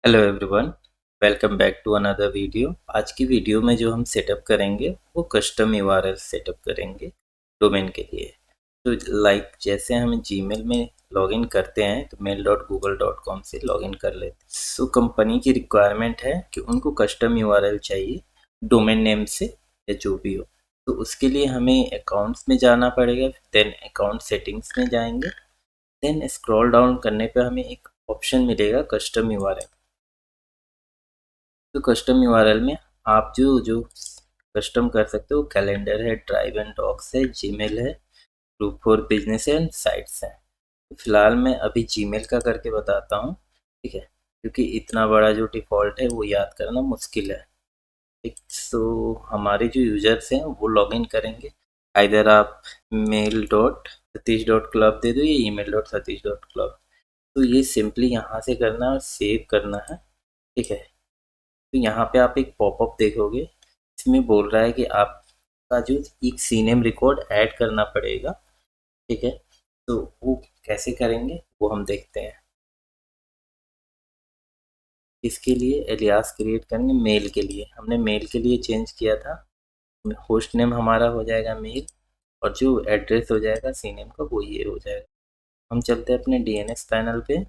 Hello everyone, welcome back to another video. आज की video में जो हम सेटअप करेंगे वो कस्टम यूआरएल सेटअप करेंगे डोमेन के लिए। तो जैसे हम जीमेल में लॉगिन करते हैं तो mail.google.com से लॉगिन कर लेते हैं। सो कंपनी की रिक्वायरमेंट है कि उनको कस्टम यूआरएल चाहिए डोमेन नेम से या जो भी हो। तो उसके लिए हमें अकाउंट्स में जाना पड़ेगा, देन अकाउंट सेटिंग्स में जाएंगे, देन स्क्रॉल डाउन करने पर हमें एक ऑप्शन मिलेगा कस्टम यूआरएल। तो कस्टम यूआरएल में आप जो जो कस्टम कर सकते हो कैलेंडर है, ड्राइव एंड डॉक्स है, जीमेल है, ग्रुप फॉर बिजनेस है एंड साइट्स है। तो फिलहाल मैं अभी जीमेल का करके बताता हूँ, ठीक है, क्योंकि इतना बड़ा जो डिफ़ॉल्ट है वो याद करना मुश्किल है। ठीक, सो हमारे जो यूजर्स हैं वो लॉगिन करेंगे। आइदर आप mail dot Satish dot club दे दो या email dot Satish dot club. तो ये सिंपली यहाँ से करना है और सेव करना है, ठीक है। तो यहाँ पे आप एक पॉपअप देखोगे, इसमें बोल रहा है कि आपका जो एक सीनेम रिकॉर्ड ऐड करना पड़ेगा, ठीक है। तो वो कैसे करेंगे वो हम देखते हैं। इसके लिए एलियास क्रिएट करेंगे। मेल के लिए हमने मेल के लिए चेंज किया था, होस्ट नेम हमारा हो जाएगा मेल और जो एड्रेस हो जाएगा सीनेम का वो ये हो जाएगा। हम चलते हैं अपने डीएनएस पैनल पे,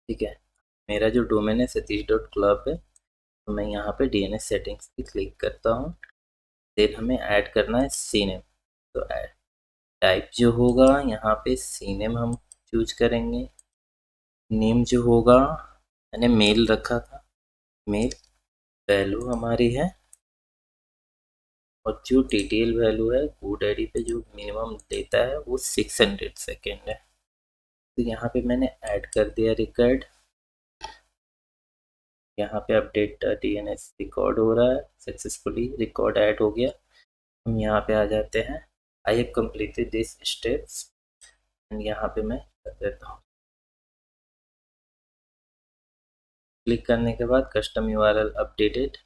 ठीक है। मेरा जो डोमेन है सतीश डॉट क्लब है, तो मैं यहाँ पे डीएनएस सेटिंग्स पे क्लिक करता हूँ। फिर हमें ऐड करना है सीनेम। तो ऐड टाइप जो होगा यहाँ पे सीनेम हम चूज करेंगे। नेम जो होगा मैंने मेल रखा था, मेल। वैल्यू हमारी है और जो डिटेल वैल्यू है GoDaddy पे जो मिनिमम देता है वो 600 सेकेंड है। तो यहाँ पे मैंने ऐड कर दिया रिकॉर्ड। यहाँ पे अपडेट डीएनएस रिकॉर्ड हो रहा है, सक्सेसफुली रिकॉर्ड ऐड हो गया। हम यहाँ पे आ जाते हैं, I have completed this steps and यहाँ पे मैं कर देता हूँ। क्लिक करने के बाद कस्टम यूआरएल अपडेटेड।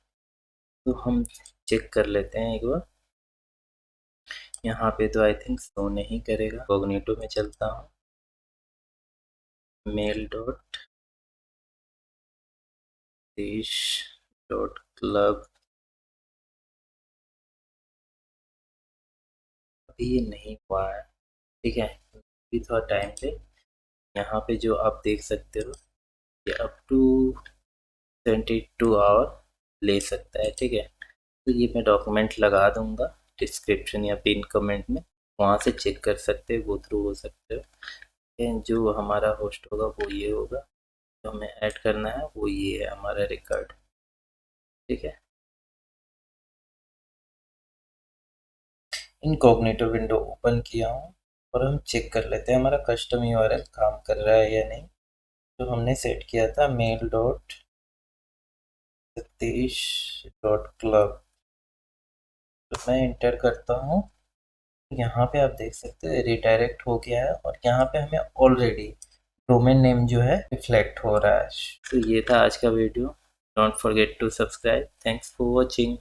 तो हम चेक कर लेते हैं एक बार। यहाँ पे तो आई थिंक शो नहीं करेगा। कोग्निटो में चलता हूँ, मेल डॉट देश डॉट क्लब। अभी ये नहीं हुआ है, ठीक है, अभी थोड़ा टाइम पे। यहाँ पे जो आप देख सकते हो ये अप टू 22 आवर ले सकता है, ठीक है। तो ये मैं डॉक्यूमेंट लगा दूंगा डिस्क्रिप्शन या पिन कमेंट में, वहाँ से चेक कर सकते हो, गो थ्रू हो सकते हो। जो हमारा होस्ट होगा वो ये होगा, जो हमें ऐड करना है वो ये है हमारा रिकॉर्ड, ठीक है। इनकॉग्निटो विंडो ओपन किया हूँ और हम चेक कर लेते हैं हमारा कस्टम यूआरएल काम कर रहा है या नहीं। जो हमने सेट किया था mail dot Satish dot club, तो मैं इंटर करता हूँ। यहाँ पे आप देख सकते हैं रिडायरेक्ट हो गया है और यहाँ पे हमें ऑलरेडी डोमेन नेम जो है रिफ्लेक्ट हो रहा है। तो ये था आज का video. Don't forget to subscribe. Thanks for watching.